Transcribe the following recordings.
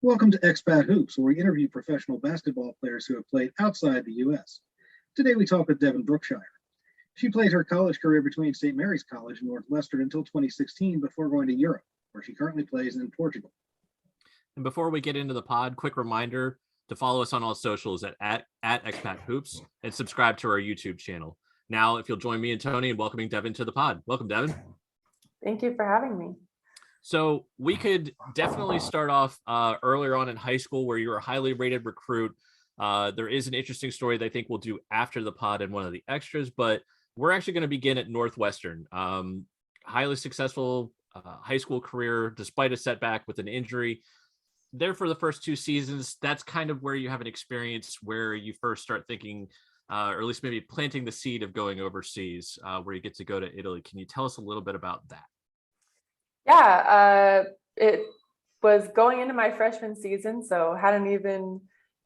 Welcome to Expat Hoops, where we interview professional basketball players who have played outside the U.S. Today we talk with Devon Brookshire. She played her college career between St. Mary's College and Northwestern until 2016 before going to Europe, where she currently plays in Portugal. And before we get into the pod, quick reminder to follow us on all socials at Expat Hoops and subscribe to our YouTube channel. Now, if you'll join me and Tony in welcoming Devon to the pod. Welcome, Devon. Thank you for having me. So we could definitely start off earlier on in high school where you were a highly rated recruit. There is an interesting story that I think we'll do after the pod and one of the extras, but we're actually going to begin at Northwestern. Highly successful high school career, despite a setback with an injury. There for the first two seasons, that's kind of where you have an experience where you first start thinking, or at least maybe planting the seed of going overseas, where you get to go to Italy. Can you tell us a little bit about that? Yeah, it was going into my freshman season, so hadn't even,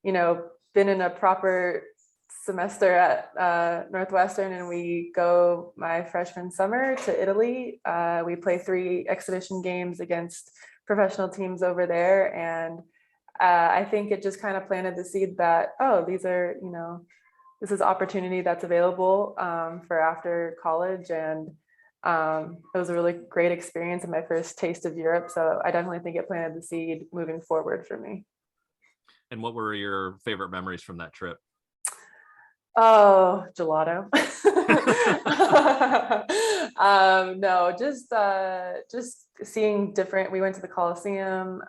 been in a proper semester at Northwestern, and we go my freshman summer to Italy. We play 3 exhibition games against professional teams over there, and I think it just kind of planted the seed that, these are, this is opportunity that's available for after college, and it was a really great experience and my first taste of Europe. So I definitely think it planted the seed moving forward for me. And what were your favorite memories from that trip? Oh, gelato. No, just seeing different. We went to the Colosseum.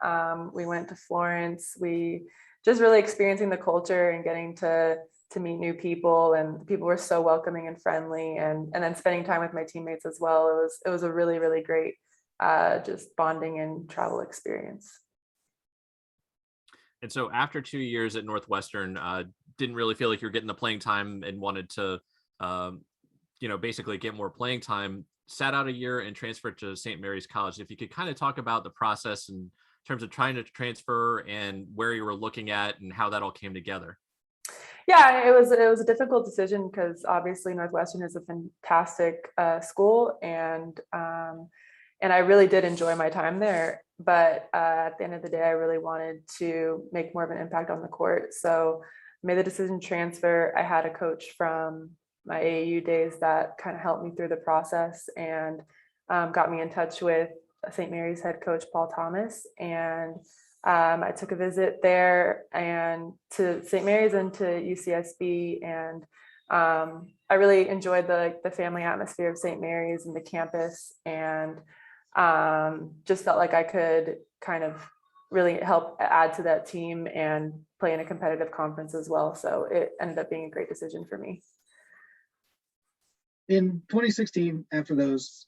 We went to Florence. We just really experiencing the culture and getting to meet new people, and people were so welcoming and friendly, and then spending time with my teammates as well. It was a really, really great just bonding and travel experience. And so after 2 years at Northwestern, didn't really feel like you're getting the playing time and wanted to, basically get more playing time, sat out a year and transferred to St. Mary's College. If you could kind of talk about the process in terms of trying to transfer and where you were looking at and how that all came together. Yeah, it was a difficult decision because obviously Northwestern is a fantastic school, and I really did enjoy my time there. But at the end of the day, I really wanted to make more of an impact on the court, so I made the decision to transfer. I had a coach from my AAU days that kind of helped me through the process and got me in touch with St. Mary's head coach Paul Thomas, and I took a visit there and to St. Mary's and to UCSB, and I really enjoyed the family atmosphere of St. Mary's and the campus, and just felt like I could kind of really help add to that team and play in a competitive conference as well. So it ended up being a great decision for me. In 2016, after those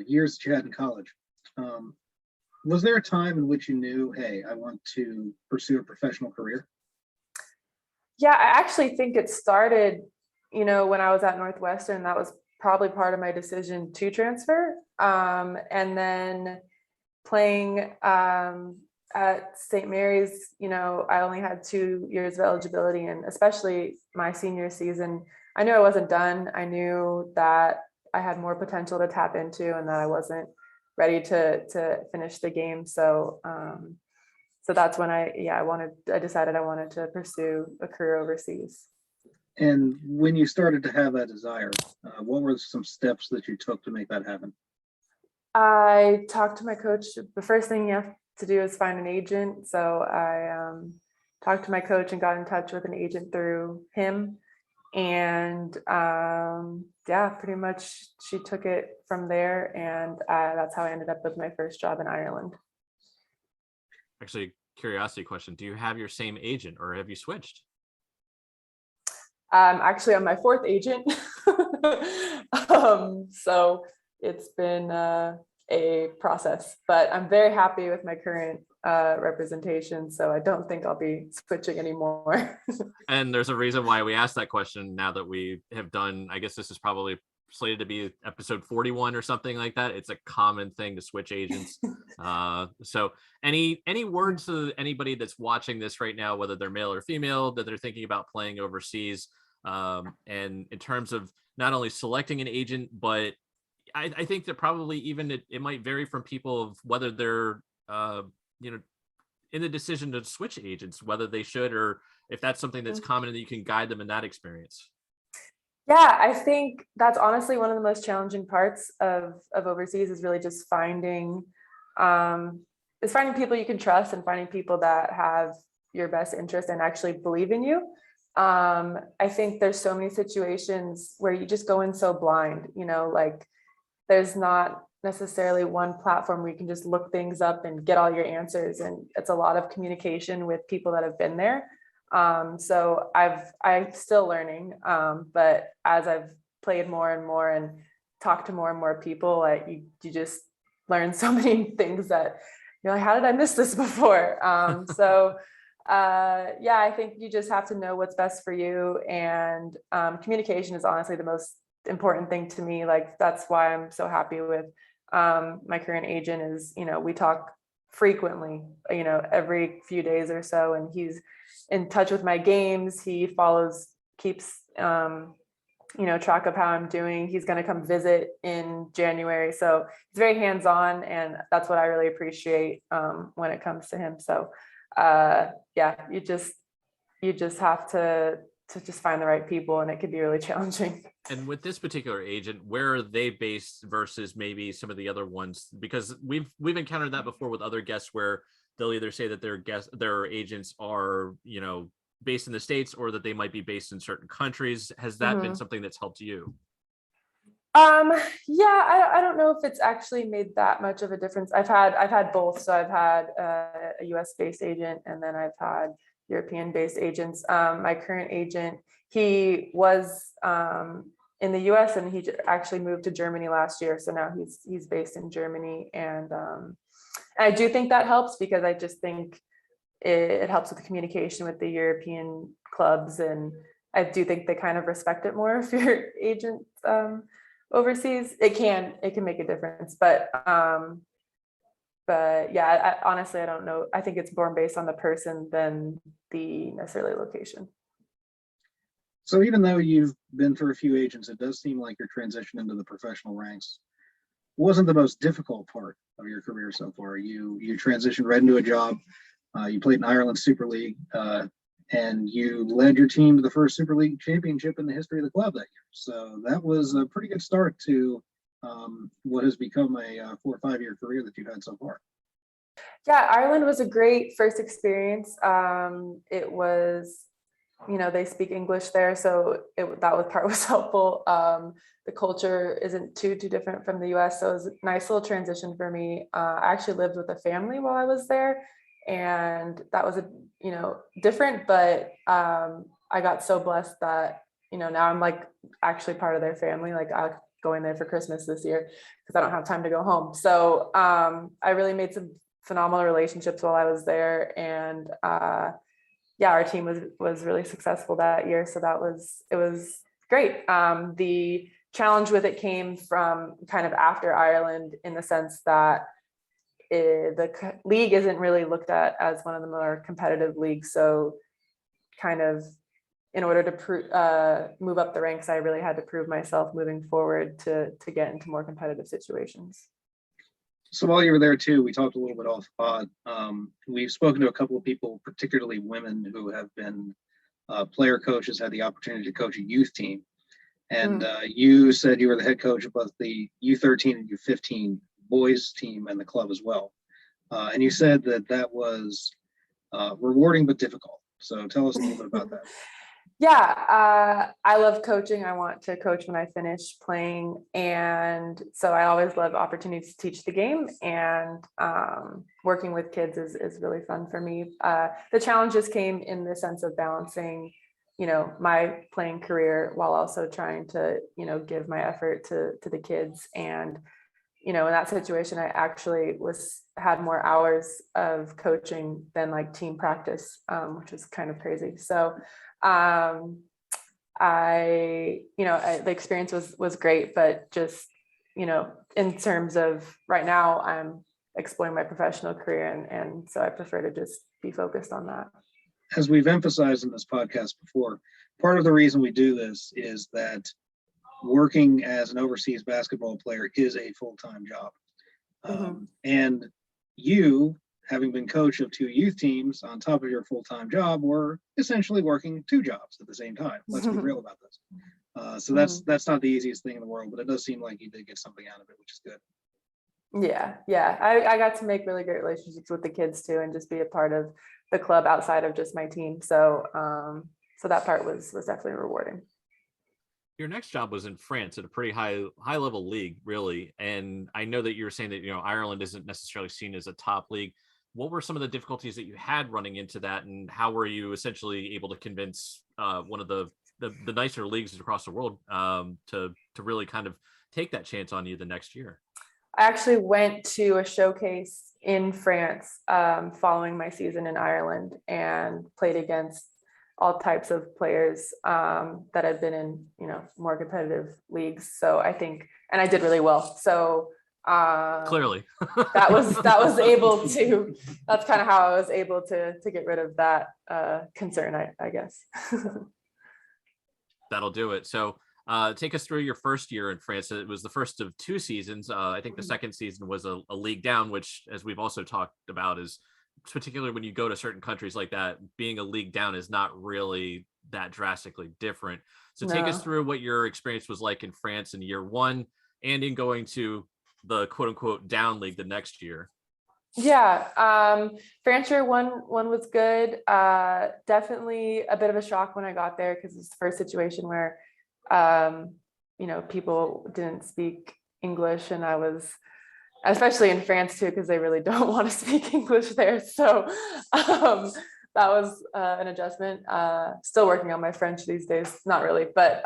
years that you had in college, was there a time in which you knew, hey, I want to pursue a professional career? Yeah, I actually think it started, when I was at Northwestern. That was probably part of my decision to transfer. And then playing at St. Mary's, I only had 2 years of eligibility, and especially my senior season, I knew I wasn't done. I knew that I had more potential to tap into and that I wasn't ready to finish the game. So that's when I decided I wanted to pursue a career overseas. And when you started to have that desire, what were some steps that you took to make that happen? I talked to my coach. The first thing you have to do is find an agent. So I talked to my coach and got in touch with an agent through him. And pretty much she took it from there. And that's how I ended up with my first job in Ireland. Actually, curiosity question. Do you have your same agent or have you switched? Actually, I'm my 4th agent. So it's been a process, but I'm very happy with my current representation. So I don't think I'll be switching anymore. And there's a reason why we asked that question now that we have done, I guess this is probably slated to be episode 41 or something like that. It's a common thing to switch agents. So any words to anybody that's watching this right now, whether they're male or female, that they're thinking about playing overseas, and in terms of not only selecting an agent, but I think that probably even it might vary from people of whether they're in the decision to switch agents, whether they should, or if that's something that's common and you can guide them in that experience? Yeah, I think that's honestly one of the most challenging parts of overseas, is really just finding people you can trust and finding people that have your best interest and actually believe in you. I think there's so many situations where you just go in so blind, like there's not necessarily one platform where you can just look things up and get all your answers. And it's a lot of communication with people that have been there. So I'm still learning, but as I've played more and more and talked to more and more people, like you just learn so many things that you're like, how did I miss this before? Yeah, I think you just have to know what's best for you. And communication is honestly the most important thing to me. Like, that's why I'm so happy with my current agent is, we talk frequently, every few days or so, and he's in touch with my games. He keeps track of how I'm doing. He's going to come visit in January. So it's very hands-on, and that's what I really appreciate when it comes to him. So yeah, you just have to just find the right people, and it could be really challenging. And with this particular agent, where are they based versus maybe some of the other ones? Because we've encountered that before with other guests, where they'll either say that their agents are, based in the States, or that they might be based in certain countries. Has that been something that's helped you? Yeah, I don't know if it's actually made that much of a difference. I've had both. So I've had a US based agent, and then I've had European based agents. My current agent, he was in the US, and he actually moved to Germany last year. So now he's based in Germany. And I do think that helps, because I just think it helps with the communication with the European clubs. And I do think they kind of respect it more if your agent overseas. It can make a difference, but yeah, honestly, I don't know. I think it's more based on the person than the necessarily location. So even though you've been through a few agents, it does seem like your transition into the professional ranks wasn't the most difficult part of your career so far. You transitioned right into a job. You played in Ireland Super League, and you led your team to the first Super League championship in the history of the club that year. So that was a pretty good start to what has become a 4 or 5 year career that you've had so far. Yeah, Ireland was a great first experience. It was, they speak English there, so that part was helpful. The culture isn't too different from the US, so it was a nice little transition for me. I actually lived with a family while I was there, and that was different, but I got so blessed that now I'm like actually part of their family. Like, I'm going there for Christmas this year because I don't have time to go home. So I really made some phenomenal relationships while I was there, and yeah, our team was really successful that year. So it was great. The challenge with it came from kind of after Ireland, in the sense that the league isn't really looked at as one of the more competitive leagues. So kind of in order to move up the ranks, I really had to prove myself moving forward to get into more competitive situations. So while you were there too, we talked a little bit off the pod. We've spoken to a couple of people, particularly women, who have been player coaches, had the opportunity to coach a youth team. And you said you were the head coach of both the U13 and U15 boys team and the club as well. And you said that was rewarding but difficult. So tell us a little bit about that. Yeah, I love coaching. I want to coach when I finish playing. And so I always love opportunities to teach the game, and working with kids is really fun for me. The challenges came in the sense of balancing, my playing career while also trying to, give my effort to the kids. And, in that situation, I actually had more hours of coaching than like team practice, which was kind of crazy. So the experience was great, but just, in terms of right now, I'm exploring my professional career, and so I prefer to just be focused on that. As we've emphasized in this podcast before, part of the reason we do this is that working as an overseas basketball player is a full-time job. And you having been coach of 2 youth teams on top of your full-time job, were essentially working 2 jobs at the same time. Let's be real about this. So that's not the easiest thing in the world, but it does seem like you did get something out of it, which is good. Yeah. I got to make really great relationships with the kids too, and just be a part of the club outside of just my team. So that part was definitely rewarding. Your next job was in France at a pretty high level league, really. And I know that you were saying that, Ireland isn't necessarily seen as a top league. What were some of the difficulties that you had running into that, and how were you essentially able to convince one of the nicer leagues across the world to really kind of take that chance on you the next year? I actually went to a showcase in France following my season in Ireland, and played against all types of players that had been in, more competitive leagues. So I think, and I did really well. So clearly that was able to, that's kind of how I was able to get rid of that concern, I guess. That'll do it. So take us through your first year in France. It was the first of 2 seasons. I think the second season was a league down, which, as we've also talked about, is particularly when you go to certain countries like that, being a league down is not really that drastically different. So take us through what your experience was like in France in year 1, and in going to the quote unquote down league the next year. Yeah. France year one was good. Definitely a bit of a shock when I got there, because it's the first situation where, people didn't speak English, and I was, especially in France too, because they really don't want to speak English there. So that was an adjustment. Still working on my French these days. Not really, but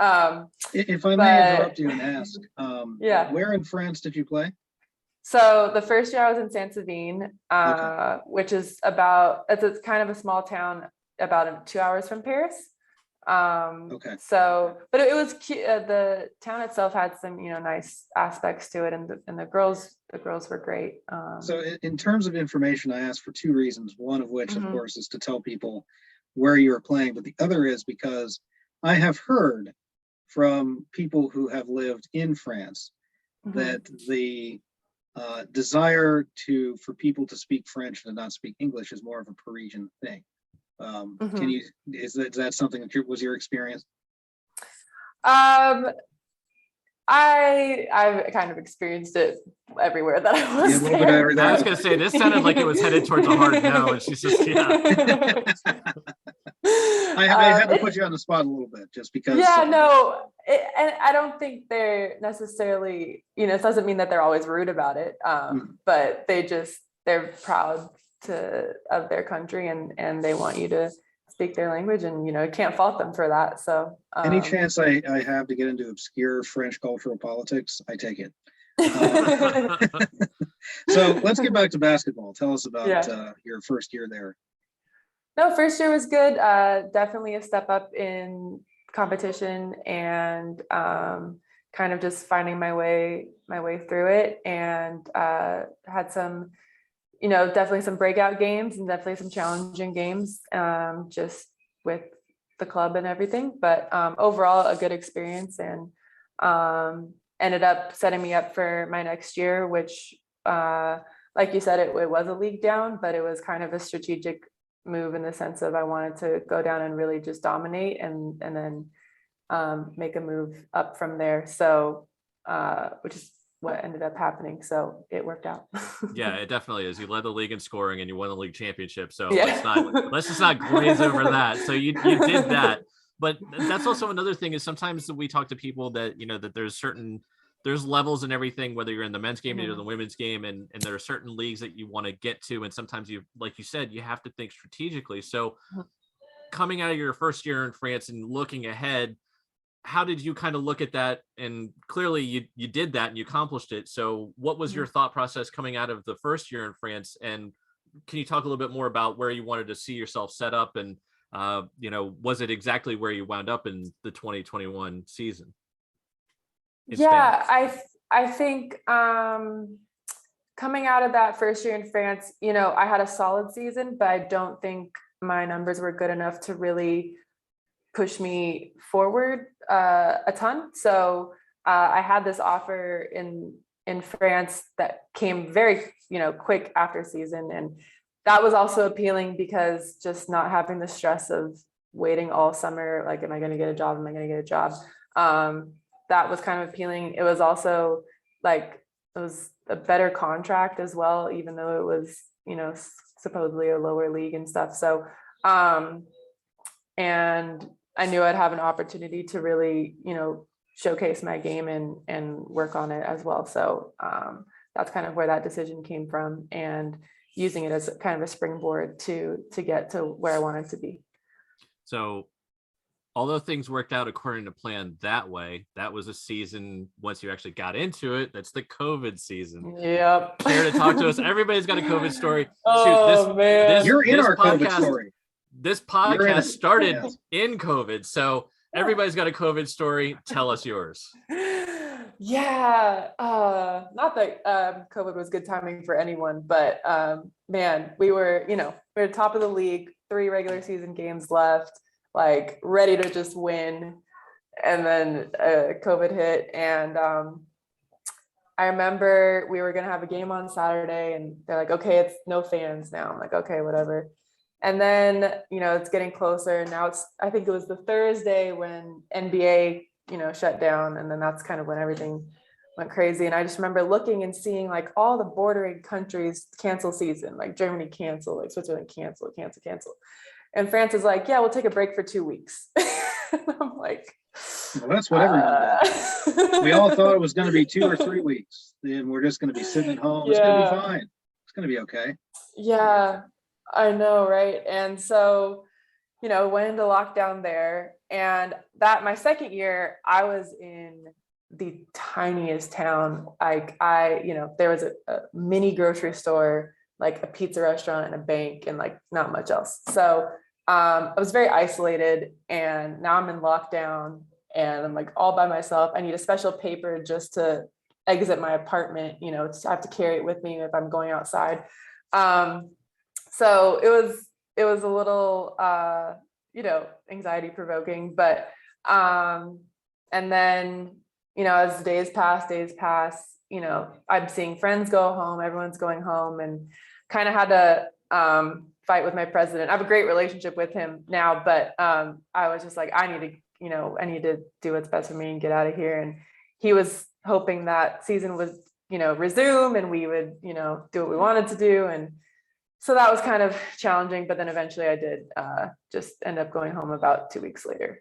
if I may interrupt you and ask, yeah, where in France did you play? So the first year I was in Saint-Savine, which is it's kind of a small town, about 2 hours from Paris. So, but it was cute. The town itself had some, nice aspects to it, and the girls were great. So in terms of information, I asked for 2 reasons. One of which, of course, is to tell people where you are playing, but the other is because I have heard from people who have lived in France that the desire for people to speak French and not speak English is more of a Parisian thing. Is that something that was your experience? I've kind of experienced it everywhere that I was there. I was going to say, this sounded like it was headed towards a hard no, and she's just, I had to put you on the spot a little bit, just because. Yeah, no, and I don't think they're necessarily, it doesn't mean that they're always rude about it, but they're proud of their country, and they want you to speak their language, and can't fault them for that. So any chance I have to get into obscure French cultural politics, I take it. So let's get back to basketball. Tell us about your first year there. No, first year was good. Definitely a step up in competition, and kind of just finding my way through it, and had some, definitely some breakout games, and definitely some challenging games, just with the club and everything. But overall, a good experience, and ended up setting me up for my next year, which, like you said, it was a league down, but it was kind of a strategic move in the sense of I wanted to go down and really just dominate, and then make a move up from there. So which is what ended up happening. So it worked out. Yeah, it definitely is. You led the league in scoring, and you won the league championship. So yeah. let's just not glaze over that. So you did that. But that's also another thing, is sometimes we talk to people that, that there's levels and everything, whether you're in the men's game or the women's game, and there are certain leagues that you want to get to, and sometimes you, like you said, you have to think strategically. So coming out of your first year in France and looking ahead, how did you kind of look at that? And clearly you did that and you accomplished it. So what was your thought process coming out of the first year in France? And can you talk a little bit more about where you wanted to see yourself set up, and was it exactly where you wound up in the 2021 season? I think coming out of that first year in France, I had a solid season, but I don't think my numbers were good enough to really push me forward a ton. So I had this offer in France that came very, quick after season, that was also appealing because just not having the stress of waiting all summer, like, am I going to get a job? Am I going to get a job? That was kind of appealing. It was also like, it was a better contract as well, even though it was, supposedly a lower league and stuff. So, and I knew I'd have an opportunity to really, showcase my game and work on it as well. So that's kind of where that decision came from, and using it as kind of a springboard to get to where I wanted to be. So although things worked out according to plan that way, that was a season, once you actually got into it, that's the COVID season. Yep. Care to talk to us? Everybody's got a COVID story. Oh, man. You're in our COVID podcast, story. This podcast started Yes. in COVID. So everybody's got a COVID story. Tell us yours. Yeah, not that COVID was good timing for anyone, but man, we were top of the league, 3 regular season games left, like ready to just win, and then COVID hit. And I remember we were gonna have a game on Saturday, and they're like, okay, it's no fans now. I'm like, okay, whatever. And then it's getting closer, and now I think it was the Thursday when NBA shut down, and then that's kind of when everything went crazy. And I just remember looking and seeing like all the bordering countries cancel season, like Germany cancel, like Switzerland cancel. And France is like, yeah, we'll take a break for 2 weeks. I'm like, well, that's what everyone did. We all thought it was going to be 2 or 3 weeks. Then we're just going to be sitting at home. It's going to be fine. It's going to be okay. Yeah, I know, right? And so, went into lockdown there. And that my second year, I was in the tiniest town. Like there was a mini grocery store, like a pizza restaurant and a bank, and like not much else. So I was very isolated, and now I'm in lockdown and I'm like all by myself. I need a special paper just to exit my apartment, I have to carry it with me if I'm going outside. So it was a little anxiety provoking, but and then as days pass, I'm seeing friends go home, everyone's going home, and kind of had to fight with my president. I have a great relationship with him now, but I was just like, I need to do what's best for me and get out of here. And he was hoping that season would resume, and we would do what we wanted to do. And so that was kind of challenging, but then eventually I did just end up going home about 2 weeks later.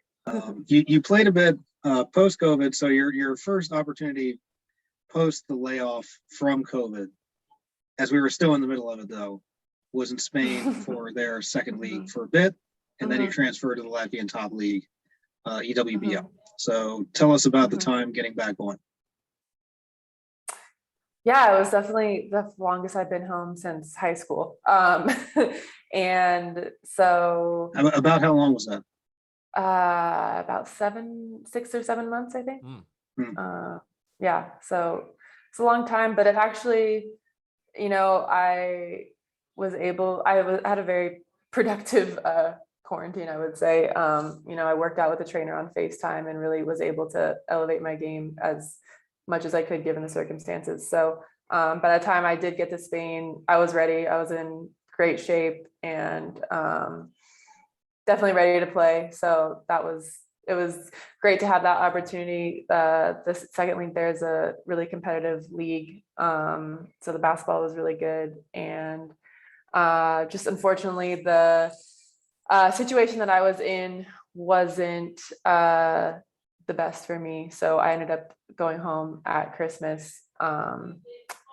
You played a bit post-COVID, so your first opportunity post the layoff from COVID, as we were still in the middle of it though, was in Spain for their second league for a bit, and then you transferred to the Latvian top league, EWBL. So tell us about the time getting back on. Yeah, it was definitely the longest I've been home since high school. And so about how long was that? About 6 or 7 months, I think. Yeah, so it's a long time, but it actually, I had a very productive quarantine, I would say. I worked out with a trainer on FaceTime and really was able to elevate my game as much as I could given the circumstances. So by the time I did get to Spain, I was ready. I was in great shape and definitely ready to play. So it was great to have that opportunity. The second league there is a really competitive league. So the basketball was really good. And just unfortunately, the situation that I was in wasn't the best for me. So I ended up going home at Christmas and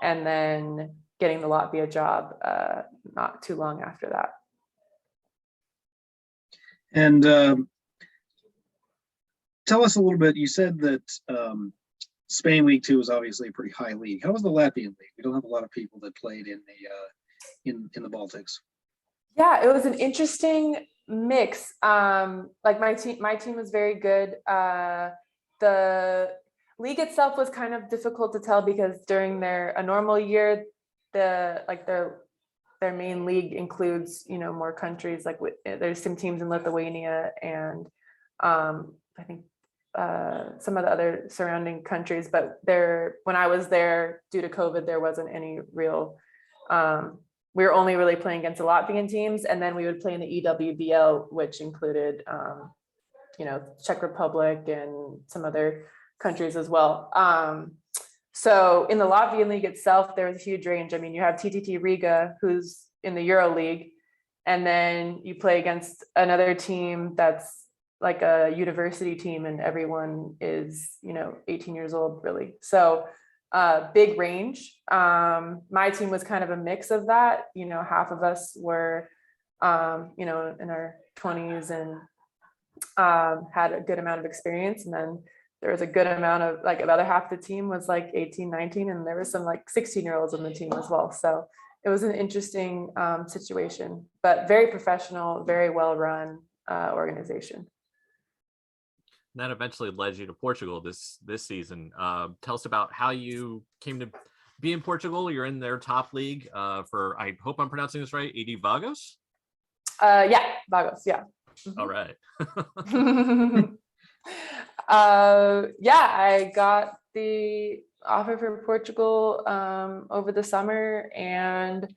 then getting the Latvia job not too long after that. And tell us a little bit, you said that Spain League Two is obviously a pretty high league. How was the Latvian league? We don't have a lot of people that played in the Baltics. Yeah, it was an interesting mix. Like my team was very good. The league itself was kind of difficult to tell because during a normal year, their main league includes more countries. Like there's some teams in Lithuania and I think some of the other surrounding countries. But when I was there due to COVID, there wasn't any real we were only really playing against the Latvian teams, and then we would play in the EWBL, which included, Czech Republic and some other countries as well. So in the Latvian league itself, there was a huge range. I mean, you have TTT Riga, who's in the Euro League, and then you play against another team that's like a university team, and everyone is, 18 years old, really. So big range. My team was kind of a mix of that. Half of us were, in our 20s and had a good amount of experience. And then there was a good amount of, like, the other half of the team was like 18, 19, and there was some like 16-year-olds on the team as well. So it was an interesting situation, but very professional, very well-run organization. That eventually led you to Portugal this season. Tell us about how you came to be in Portugal. You're in their top league for, I hope I'm pronouncing this right, ED Vagos? Yeah, Vagos, yeah. All right. I got the offer for Portugal over the summer, and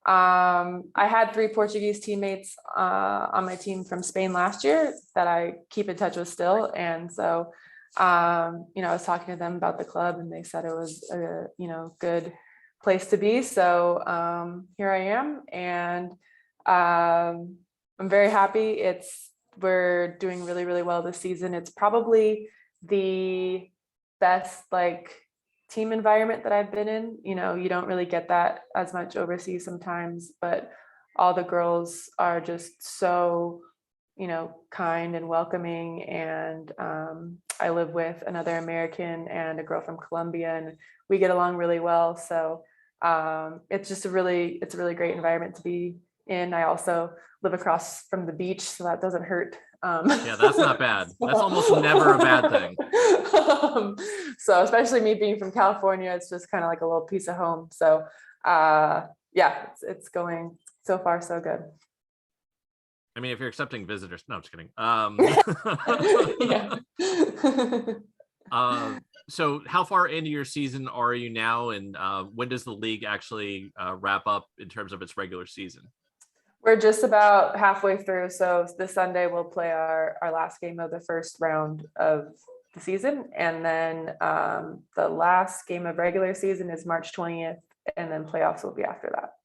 I had 3 Portuguese teammates on my team from Spain last year that I keep in touch with still. And so, I was talking to them about the club, and they said it was a, good place to be. So here I am, and I'm very happy. We're doing really, really well this season. It's probably the best team environment that I've been in. You don't really get that as much overseas sometimes, but all the girls are just so, kind and welcoming. And I live with another American and a girl from Colombia, and we get along really well. So it's a really great environment to be in. I also live across from the beach, so that doesn't hurt. Yeah, that's not bad. That's almost never a bad thing. So especially me being from California, it's just kind of like a little piece of home. So it's going so far so good. I mean, if you're accepting visitors, no, I'm just kidding. So how far into your season are you now, and when does the league actually wrap up in terms of its regular season? We're just about halfway through. So this Sunday we'll play our last game of the first round of the season. And then the last game of regular season is March 20th. And then playoffs will be after that.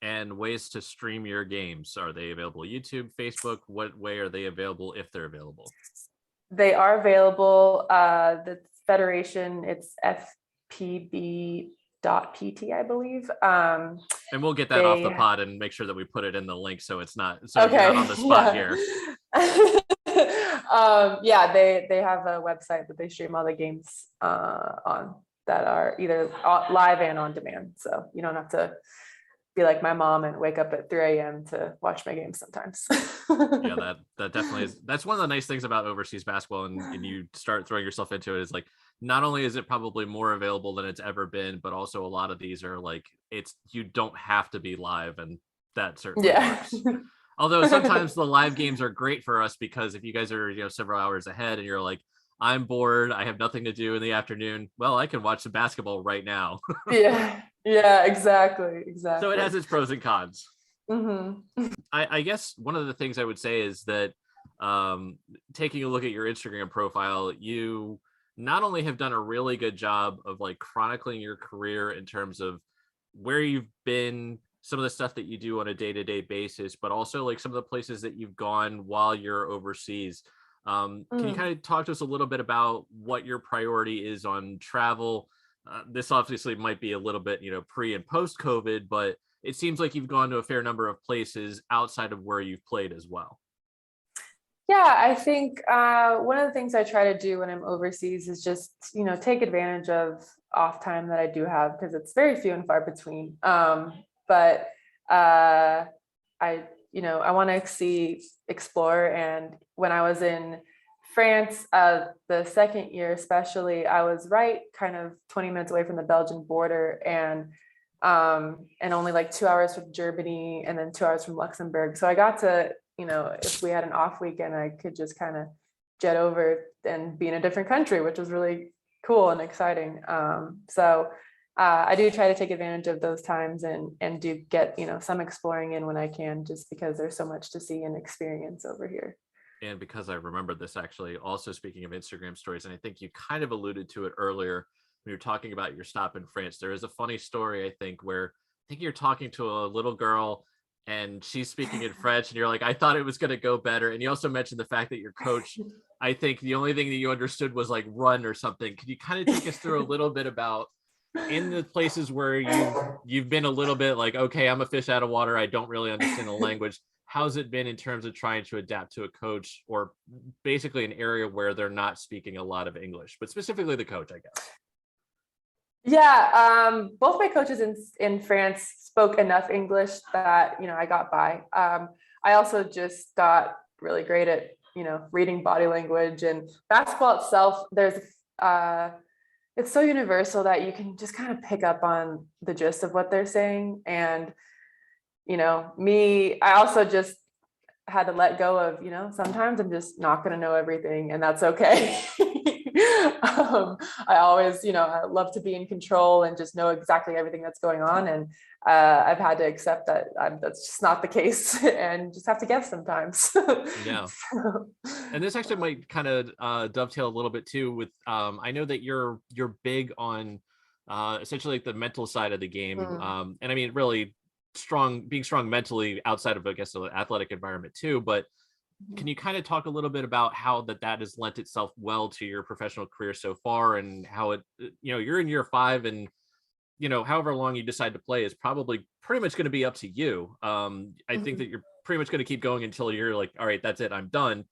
And ways to stream your games. Are they available YouTube, Facebook? What way are they available if they're available? They are available. The federation, it's FPB.PT, I believe. And we'll get that off the pod and make sure that we put it in the link, so it's not you're not on the spot here. They have a website that they stream all the games on that are either live and on demand, so you don't have to be like my mom and wake up at 3 a.m. to watch my games sometimes. Yeah, that definitely is. That's one of the nice things about overseas basketball, and you start throwing yourself into it, is like, not only is it probably more available than it's ever been, but also a lot of these are like, you don't have to be live, and that certainly works. Although sometimes the live games are great for us, because if you guys are several hours ahead and you're like, I'm bored, I have nothing to do in the afternoon, well, I can watch some basketball right now. yeah, exactly. So it has its pros and cons. Mm-hmm. I guess one of the things I would say is that taking a look at your Instagram profile, you not only have done a really good job of chronicling your career in terms of where you've been, some of the stuff that you do on a day-to-day basis, but also some of the places that you've gone while you're overseas. Can you kind of talk to us a little bit about what your priority is on travel? This obviously might be a little bit, pre and post COVID, but it seems like you've gone to a fair number of places outside of where you've played as well. Yeah, I think one of the things I try to do when I'm overseas is just, take advantage of off time that I do have, because it's very few and far between. But I want to explore. And when I was in France, the second year especially, I was right kind of 20 minutes away from the Belgian border, and only 2 hours from Germany, and then 2 hours from Luxembourg. So I got to, if we had an off weekend, I could just kind of jet over and be in a different country, which was really cool and exciting. So I do try to take advantage of those times and do get, some exploring in when I can, just because there's so much to see and experience over here. And because I remember this, actually, also speaking of Instagram stories, and I think you kind of alluded to it earlier when you're talking about your stop in France, there is a funny story, I think, where I think you're talking to a little girl and she's speaking in French and you're like, I thought it was going to go better. And you also mentioned the fact that your coach, I think the only thing that you understood was like run or something. Can you kind of take us through a little bit about in the places where you've been a little bit like, okay, I'm a fish out of water, I don't really understand the language. How's it been in terms of trying to adapt to a coach, or basically an area where they're not speaking a lot of English, but specifically the coach, I guess? Yeah, both my coaches in France spoke enough English that, I got by. I also just got really great at, reading body language, and basketball itself, it's so universal that you can just kind of pick up on the gist of what they're saying. And, I also just had to let go of, sometimes I'm just not going to know everything, and that's okay. I always, I love to be in control and just know exactly everything that's going on. And I've had to accept that that's just not the case, and just have to guess sometimes. Yeah. So, And this actually might kind of dovetail a little bit too with, I know that you're big on essentially like the mental side of the game. And I mean, really being strong mentally outside of, I guess, the athletic environment too. But can you kind of talk a little bit about how that has lent itself well to your professional career so far, and how it, you're in year 5, and however long you decide to play is probably pretty much going to be up to you. I think that you're pretty much going to keep going until you're like, all right, that's it, I'm done.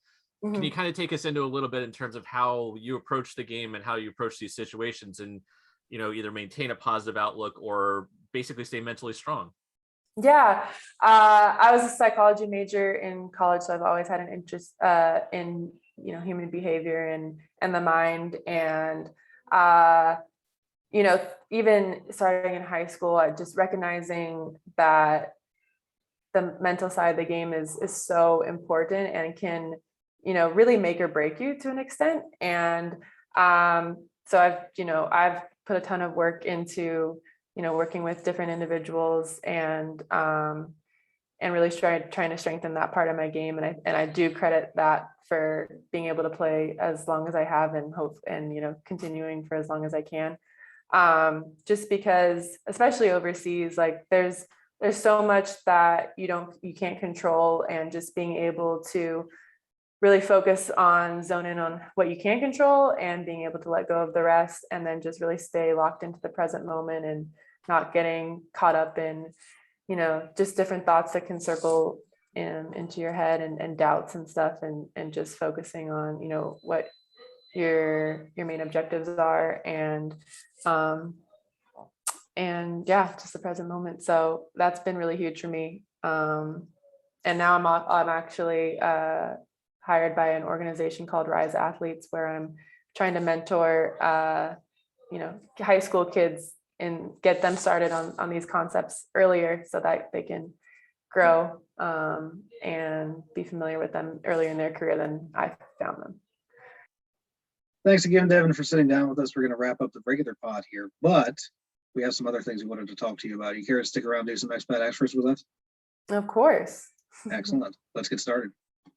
Can you kind of take us into a little bit in terms of how you approach the game and how you approach these situations, and either maintain a positive outlook or basically stay mentally strong? Yeah, I was a psychology major in college, so I've always had an interest in human behavior and the mind, and even starting in high school, just recognizing that the mental side of the game is so important and can really make or break you to an extent. And so I've put a ton of work into working with different individuals and really trying to strengthen that part of my game. And I do credit that for being able to play as long as I have, and hope, and continuing for as long as I can. Just because, especially overseas, like there's so much that you can't control, and just being able to really focus on zone in on what you can control, and being able to let go of the rest, and then just really stay locked into the present moment, and not getting caught up in, just different thoughts that can circle into your head, and doubts and stuff, and just focusing on, what your main objectives are, and yeah, just the present moment. So that's been really huge for me. And now I'm actually hired by an organization called Rise Athletes, where I'm trying to mentor high school kids and get them started on these concepts earlier, so that they can grow and be familiar with them earlier in their career than I found them. Thanks again, Devon, for sitting down with us. We're going to wrap up the regular pod here, but we have some other things we wanted to talk to you about. You care to stick around, do some Expat Extras with us? Of course. Excellent. Let's get started.